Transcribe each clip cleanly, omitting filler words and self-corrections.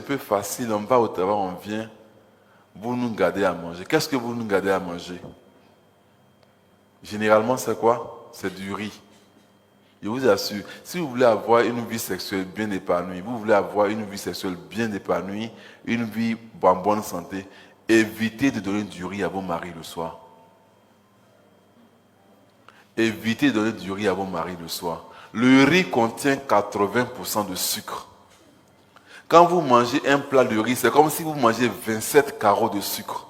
peu facile, on va au travail, on vient, vous nous gardez à manger. Qu'est-ce que vous nous gardez à manger? Généralement, c'est quoi? C'est du riz. Je vous assure, si vous voulez avoir une vie sexuelle bien épanouie, vous voulez avoir une vie sexuelle bien épanouie, une vie en bonne santé, évitez de donner du riz à vos maris le soir. Évitez de donner du riz à vos maris le soir. Le riz contient 80% de sucre. Quand vous mangez un plat de riz, c'est comme si vous mangez 27 carreaux de sucre.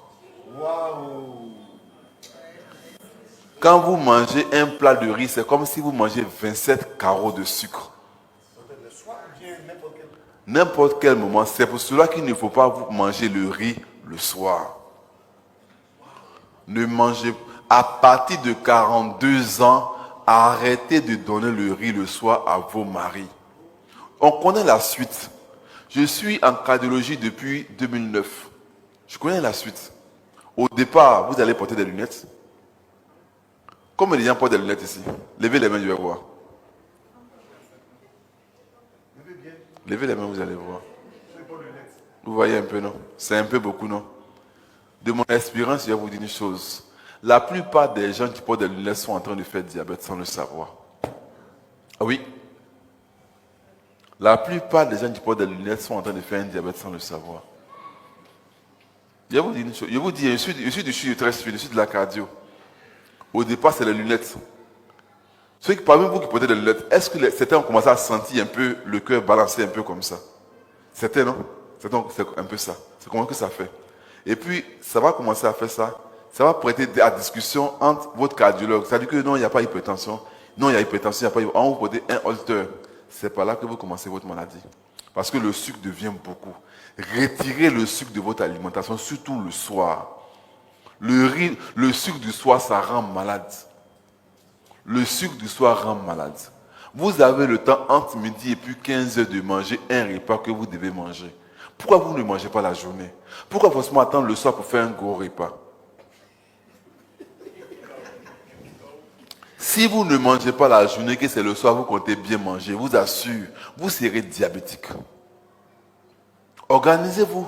Waouh! Quand vous mangez un plat de riz, c'est comme si vous mangez 27 carreaux de sucre. Le soir ou bien n'importe quel. N'importe quel moment. C'est pour cela qu'il ne faut pas vous manger le riz le soir. Ne mangez à partir de 42 ans, arrêtez de donner le riz le soir à vos maris. On connaît la suite. Je suis en cardiologie depuis 2009. Je connais la suite. Au départ, vous allez porter des lunettes. Comme les gens portent des lunettes ici. Levez les mains, je vais voir. Levez les mains, vous allez voir. Vous voyez un peu, non? C'est un peu beaucoup, non? De mon expérience, je vais vous dire une chose. La plupart des gens qui portent des lunettes sont en train de faire diabète sans le savoir. Ah oui? La plupart des gens qui portent des lunettes sont en train de faire un diabète sans le savoir. Je vais vous dire une chose. Je vous dis, je suis très suivi, je suis de la cardio. Au départ, c'est les lunettes. Ceux qui, parmi vous qui portez des lunettes, est-ce que certains ont commencé à sentir un peu le cœur balancer un peu comme ça? Certains, non? Certains, c'est un peu ça. C'est comment que ça fait? Et puis, ça va commencer à faire ça. Ça va prêter à discussion entre votre cardiologue. Ça dit que non, il n'y a pas d'hypertension. Non, il y a hypertension, il n'y a pas d'hypertension. On vous portez un holter. C'est par là que vous commencez votre maladie. Parce que le sucre devient beaucoup. Retirez le sucre de votre alimentation, surtout le soir. Le sucre du soir, ça rend malade. Le sucre du soir rend malade. Vous avez le temps entre midi et puis 15 heures de manger un repas que vous devez manger. Pourquoi vous ne mangez pas la journée? Pourquoi forcément attendre le soir pour faire un gros repas? Si vous ne mangez pas la journée, que c'est le soir, vous comptez bien manger, je vous assure, vous serez diabétique. Organisez-vous.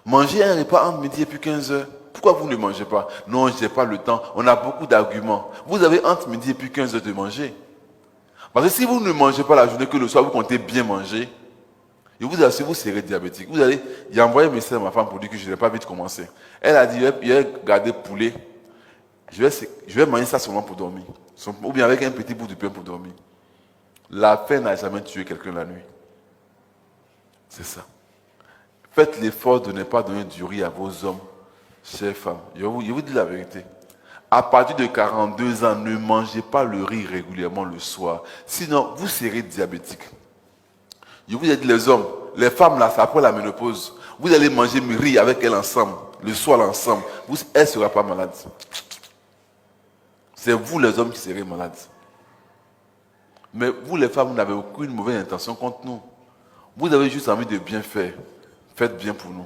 Mangez un repas entre midi et puis 15 heures. Pourquoi vous ne mangez pas? Non, je n'ai pas le temps. On a beaucoup d'arguments. Vous avez entre midi et puis 15 heures de manger. Parce que si vous ne mangez pas la journée, que le soir, vous comptez bien manger, je vous assure, vous serez diabétique. J'ai envoyé un message à ma femme pour dire que je n'ai pas vite commencé. Elle a dit, il va garder poulet. Je vais manger ça seulement pour dormir. Ou bien avec un petit bout de pain pour dormir. La faim n'a jamais tué quelqu'un la nuit. C'est ça. Faites l'effort de ne pas donner du riz à vos hommes, chères femmes. Je vous dis la vérité. À partir de 42 ans, ne mangez pas le riz régulièrement le soir. Sinon, vous serez diabétique. Je vous ai dit, les hommes, les femmes, là, c'est après la ménopause. Vous allez manger le riz avec elles ensemble, le soir ensemble. Elle ne sera pas malade. C'est vous, les hommes, qui serez malades. Mais vous, les femmes, vous n'avez aucune mauvaise intention contre nous. Vous avez juste envie de bien faire. Faites bien pour nous.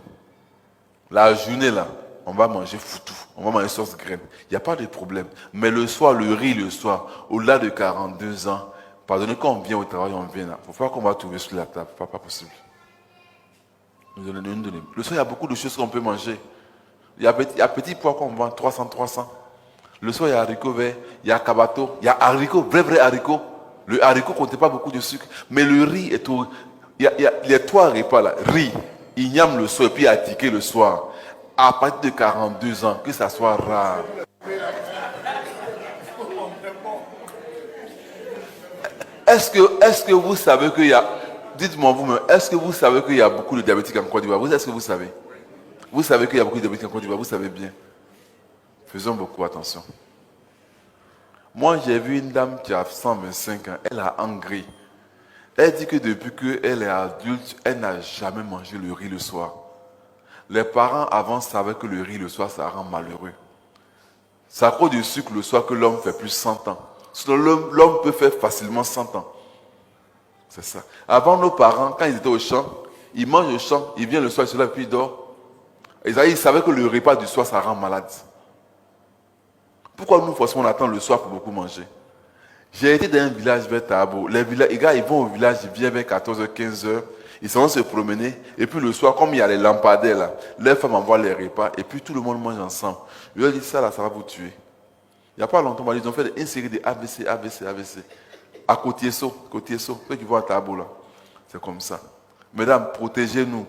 La journée, là, on va manger foutou. On va manger sauce graine. Il n'y a pas de problème. Mais le soir, le riz, le soir, au-delà de 42 ans, pardonnez, quand on vient au travail, on vient là. Il faut pas qu'on va trouver sur la table. Pas possible. Nous donnons. Le soir, il y a beaucoup de choses qu'on peut manger. Il y a petit pois qu'on vend, 300. Le soir, il y a haricots verts, il y a cabato, il y a haricots, vrai haricots. Le haricot ne contient pas beaucoup de sucre. Mais le riz est tout. Il y a les 3 repas là. Riz, igname le soir et puis attiqué le soir. À partir de 42 ans, que ça soit rare. Est-ce que vous savez qu'il y a... Dites-moi vous-même, est-ce que vous savez qu'il y a beaucoup de diabétiques en Côte d'Ivoire? Est-ce que vous savez? Vous savez qu'il y a beaucoup de diabétiques en Côte d'Ivoire, vous savez bien. Faisons beaucoup attention. Moi, j'ai vu une dame qui a 125 ans, elle a engrais. Elle dit que depuis qu'elle est adulte, elle n'a jamais mangé le riz le soir. Les parents avant savaient que le riz le soir, ça rend malheureux. C'est à cause du sucre le soir que l'homme fait plus 100 ans. Sinon, l'homme peut faire facilement 100 ans. C'est ça. Avant, nos parents, quand ils étaient au champ, ils mangent au champ, ils viennent le soir, ils se lèvent, puis ils dorment. Ils savaient que le repas du soir, ça rend malade. Pourquoi nous, forcément, on attend le soir pour beaucoup manger? J'ai été dans un village vers Tabo. Les gars, ils vont au village, ils viennent vers 14h, 15h. Ils vont se promener. Et puis le soir, comme il y a les lampadaires là, les femmes envoient les repas. Et puis tout le monde mange ensemble. Je leur dis ça là, ça va vous tuer. Il n'y a pas longtemps, ils ont fait une série de AVC, AVC, AVC. À Côtier-Saut, ceux qui vont à Tabo là. C'est comme ça. Mesdames, protégez-nous.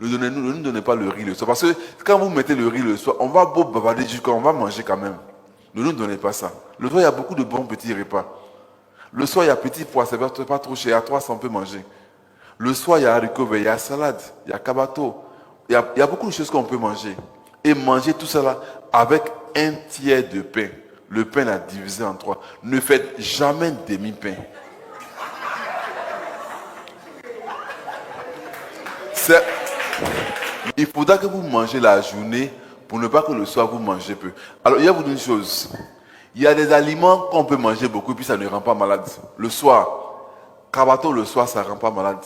Ne nous donnez pas le riz le soir. Parce que quand vous mettez le riz le soir, on va beau bavarder jusqu'à on va manger quand même. Ne nous donnez pas ça. Le soir, il y a beaucoup de bons petits repas. Le soir, il y a petit pois, c'est pas trop cher. À 300, on peut manger. Le soir, il y a haricots verts, il y a salade, il y a cabato. Il y a beaucoup de choses qu'on peut manger. Et manger tout cela avec un tiers de pain. Le pain est divisé en 3. Ne faites jamais demi-pain. Il faudra que vous mangez la journée pour ne pas que le soir vous mangez peu. Alors, il y a une chose. Il y a des aliments qu'on peut manger beaucoup puis ça ne rend pas malade. Le soir, cabato le soir, ça ne rend pas malade.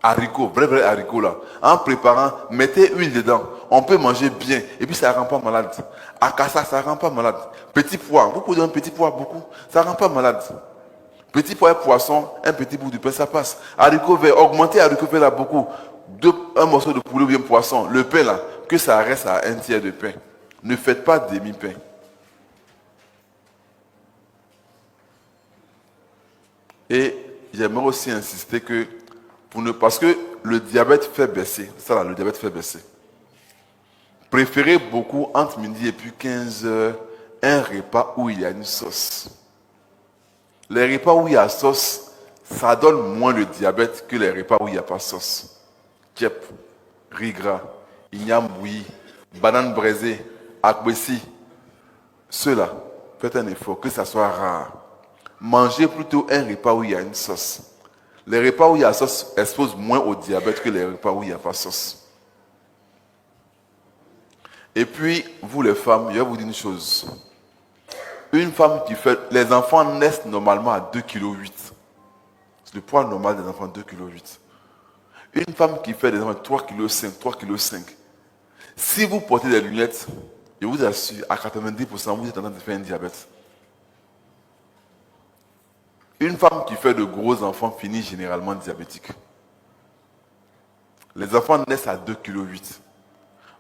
Haricots, vrai haricots là. En préparant, mettez huile dedans. On peut manger bien et puis ça ne rend pas malade. Akassa, ça ne rend pas malade. Petit pois, vous pouvez donner un petit pois beaucoup, ça ne rend pas malade. Petit pois et poisson, un petit bout de pain, ça passe. Haricots verts, augmentez haricots verts là beaucoup. Un morceau de poulet ou bien poisson, le pain là, que ça reste à un tiers de pain. Ne faites pas demi-pain. Et j'aimerais aussi insister que, parce que le diabète fait baisser, ça là, le diabète fait baisser. Préférez beaucoup entre midi et puis 15 heures un repas où il y a une sauce. Les repas où il y a sauce, ça donne moins le diabète que les repas où il n'y a pas sauce. Kep, riz gras, igname bouilli, banane braisée, akbessi. Ceux-là, faites un effort, que ça soit rare. Mangez plutôt un repas où il y a une sauce. Les repas où il y a sauce exposent moins au diabète que les repas où il n'y a pas sauce. Et puis, vous les femmes, je vais vous dire une chose. Une femme qui fait... Les enfants naissent normalement à 2,8 kg. C'est le poids normal des enfants, 2,8 kg. Une femme qui fait des enfants 3,5 kg, 3,5 kg. Si vous portez des lunettes, je vous assure, à 90%, vous êtes en train de faire un diabète. Une femme qui fait de gros enfants finit généralement diabétique. Les enfants naissent à 2,8 kg.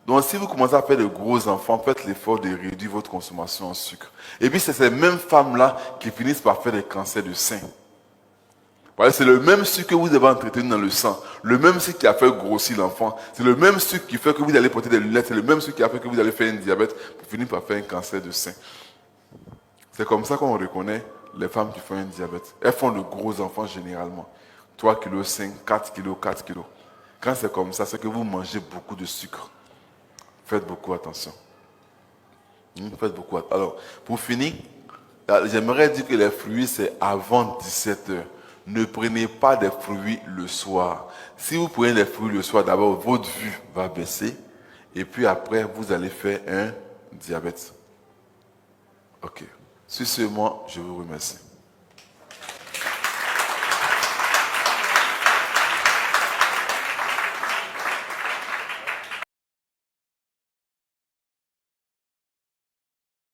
Donc si vous commencez à faire de gros enfants, faites l'effort de réduire votre consommation en sucre. Et puis c'est ces mêmes femmes-là qui finissent par faire des cancers de sein. Voilà, c'est le même sucre que vous devez entretenir dans le sang. Le même sucre qui a fait grossir l'enfant. C'est le même sucre qui fait que vous allez porter des lunettes. C'est le même sucre qui a fait que vous allez faire un diabète pour finir par faire un cancer de sein. C'est comme ça qu'on reconnaît les femmes qui font un diabète. Elles font de gros enfants généralement. 3,5 kg, 4 kg, 4 kg. Quand c'est comme ça, c'est que vous mangez beaucoup de sucre. Faites beaucoup attention. Faites beaucoup attention. Alors, pour finir, j'aimerais dire que les fruits, c'est avant 17 h. Ne prenez pas des fruits le soir. Si vous prenez des fruits le soir, d'abord, votre vue va baisser. Et puis après, vous allez faire un diabète. Ok. Sur ce, moi, je vous remercie.